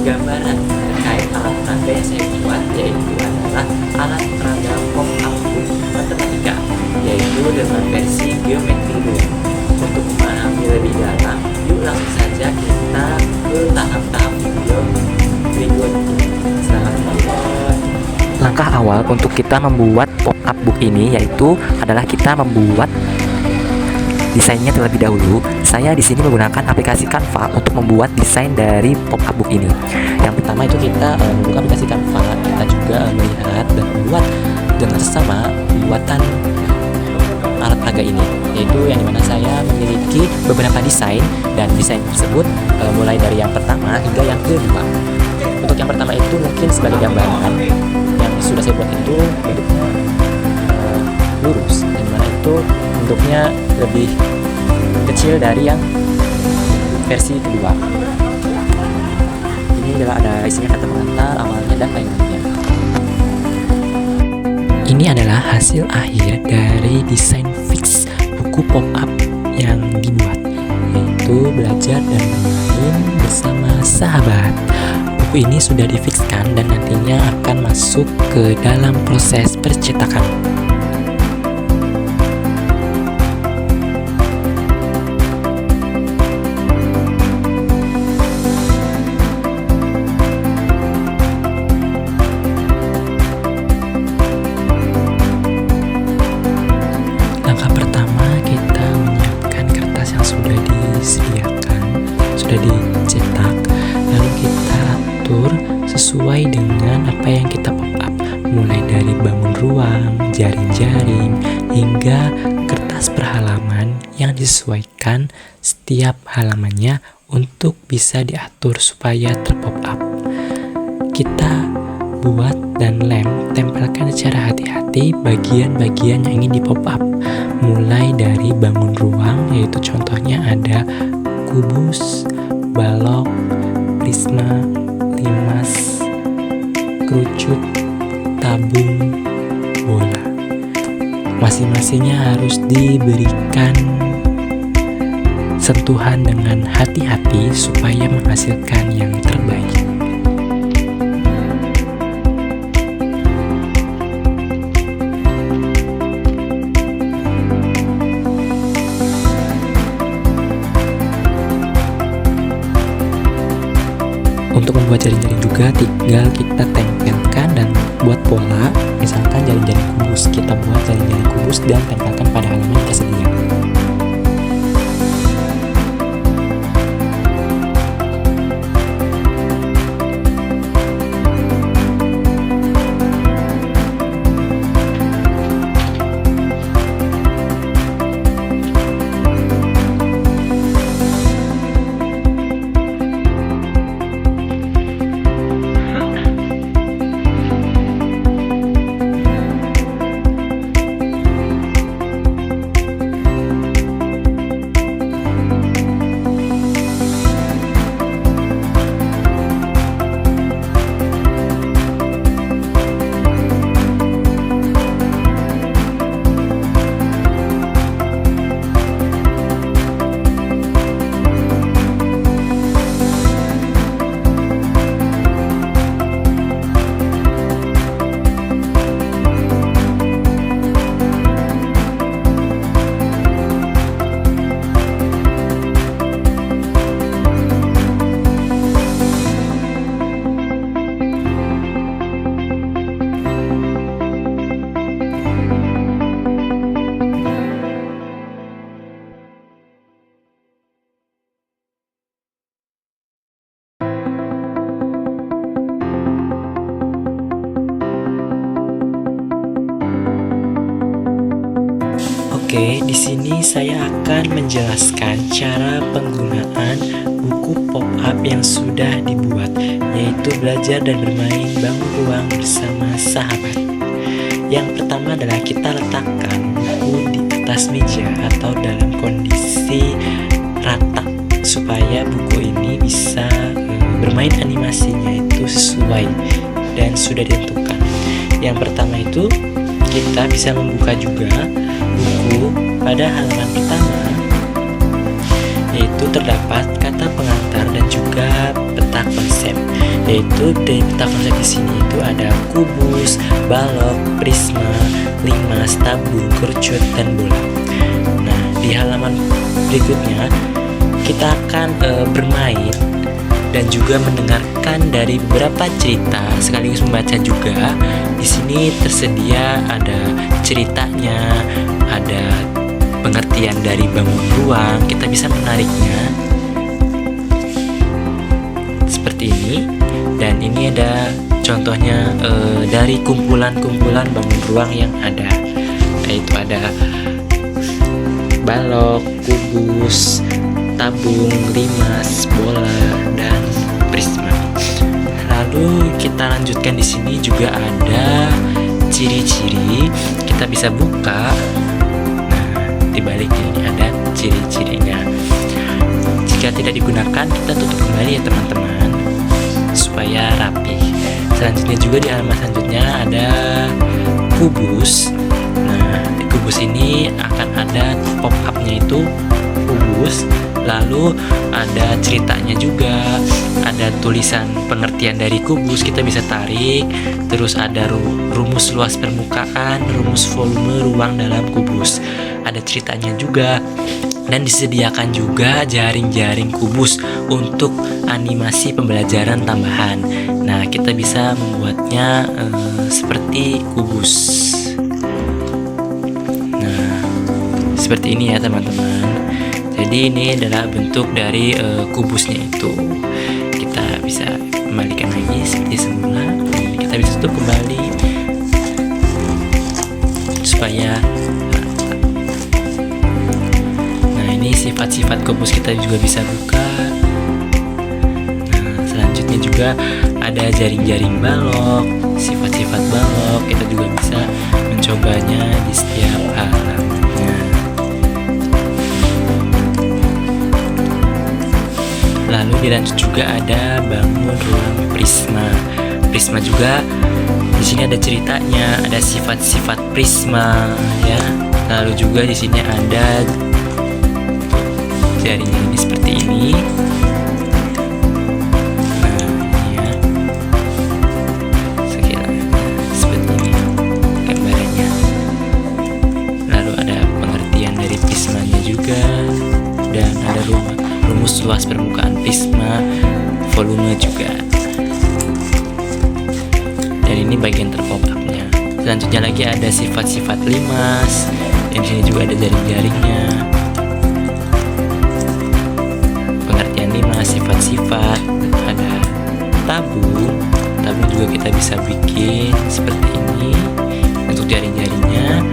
gambaran terkait alat peraga yang saya buat, yaitu adalah alat peraga pop-up book matematika, yaitu dengan versi geometri room. Untuk memahami lebih dalam, yuk langsung saja kita ke tahap-tahap video berikut. Selamat menonton. Langkah awal untuk kita membuat pop-up book ini yaitu adalah kita membuat desainnya terlebih dahulu. Saya di sini menggunakan aplikasi Canva untuk membuat desain dari pop-up book ini. Yang pertama itu kita membuka aplikasi Canva, kita juga melihat dan membuat dengan sesama pembuatan alat peraga ini, yaitu yang dimana saya memiliki beberapa desain, dan desain tersebut mulai dari yang pertama hingga yang kedua. Untuk yang pertama itu mungkin sebagai gambaran yang sudah saya buat itu bentuknya lurus, yang dimana itu bentuknya lebih kecil dari yang versi kedua. Ini adalah ada isinya kata pengantar, awalnya dan lain-lainnya. Ini adalah hasil akhir dari desain fix buku pop-up yang dibuat, yaitu belajar dan bermain bersama sahabat. Buku ini sudah difikskan dan nantinya akan masuk ke dalam proses percetakan. Langkah pertama, kita menyiapkan kertas yang sudah disediakan, sudah dicetak, lalu kita atur sesuai dengan apa yang kita pop up, mulai dari bangun ruang, jaring-jaring, hingga kertas per halaman yang disesuaikan setiap halamannya untuk bisa diatur supaya terpop up. Kita buat dan tempelkan secara hati-hati bagian-bagian yang ingin di pop up, mulai dari bangun ruang, yaitu contohnya ada kubus, balok, prisma, limas, kerucut, tabung, bola. Masing-masingnya harus diberikan sentuhan dengan hati-hati supaya menghasilkan yang terbaik. Untuk membuat jaring-jaring juga tinggal kita tempelkan dan buat pola. Misalkan jaring-jaring kubus, kita buat jaring-jaring kubus dan tempelkan pada halaman yang tersedia. Oke, di sini saya akan menjelaskan cara penggunaan buku pop-up yang sudah dibuat, yaitu belajar dan bermain bangun ruang bersama sahabat. Yang pertama adalah kita letakkan buku di atas meja atau dalam kondisi rata supaya buku ini bisa bermain animasinya itu sesuai dan sudah ditentukan. Yang pertama itu kita bisa membuka juga buku pada halaman pertama, yaitu terdapat kata pengantar dan juga peta konsep. yaitu dari peta konsep di sini itu ada kubus, balok, prisma, limas, tabung, kerucut, dan bola. Nah, di halaman berikutnya kita akan bermain dan juga mendengarkan dari beberapa cerita sekaligus membaca juga. Di sini tersedia ada ceritanya, ada pengertian dari bangun ruang. Kita bisa menariknya seperti ini, dan ini ada contohnya dari kumpulan-kumpulan bangun ruang yang ada, yaitu ada balok, kubus, tabung, limas, bola, dan prisma. Lalu kita lanjutkan, di sini juga ada ciri-ciri. Kita bisa buka. Nah, di baliknya ini ada ciri-cirinya. Jika tidak digunakan, kita tutup kembali ya teman-teman, supaya rapi. Selanjutnya juga di halaman selanjutnya ada kubus. Nah, di kubus ini akan ada pop-up-nya itu kubus, lalu ada ceritanya juga, ada tulisan pengertian dari kubus, kita bisa tarik, terus ada rumus luas permukaan, rumus volume ruang dalam kubus, ada ceritanya juga, dan disediakan juga jaring-jaring kubus untuk animasi pembelajaran tambahan. Nah, kita bisa membuatnya seperti kubus. Nah, seperti ini ya teman-teman. Jadi ini adalah bentuk dari kubusnya itu. Kita bisa kembalikan lagi seperti semula. Kita bisa tutup kembali supaya rata. Nah, ini sifat-sifat kubus kita juga bisa buka. Nah, selanjutnya juga ada jaring-jaring balok, sifat-sifat balok. Kita juga bisa mencobanya di setiap halamannya. Lalu dilanjut juga ada bangun ruang prisma. Prisma juga di sini ada ceritanya, ada sifat-sifat prisma ya. Lalu juga di sini ada jaringnya ini seperti ini. Nah, ya. Sekiranya seperti ini gambarannya. Lalu ada pengertian dari prismanya juga, dan ada rumus luas permukaan prisma, volume juga. Dan ini bagian terpop-up-nya. Selanjutnya lagi ada sifat-sifat limas. Dan di sini juga ada jaring-jaringnya. Pengertian limas, sifat-sifat, ada tabung. Tabung juga kita bisa bikin seperti ini untuk jaring-jaringnya.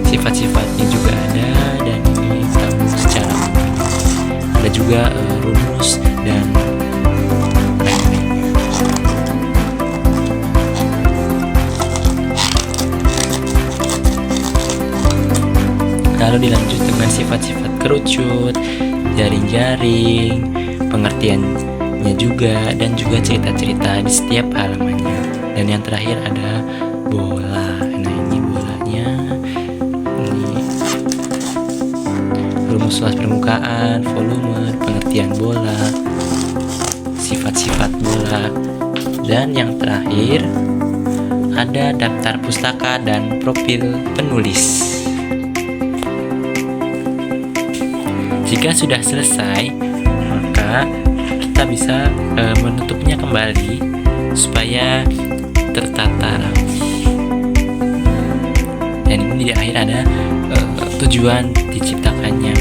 Sifat-sifatnya juga ada, dan ini tabung secara umum. Ada juga rumus dan lain-lainnya. Lalu dilanjut dengan sifat-sifat kerucut, jaring-jaring, pengertiannya juga, dan juga cerita-cerita di setiap halamannya. Dan yang terakhir ada bola. Nah, ini bolanya. Ini rumus luas permukaan, volume, pengertian bola, sifat-sifat bola, dan yang terakhir ada daftar pustaka dan profil penulis. Jika sudah selesai, maka kita bisa menutupnya kembali supaya tertata rapi. Dan ini di akhir ada tujuan diciptakannya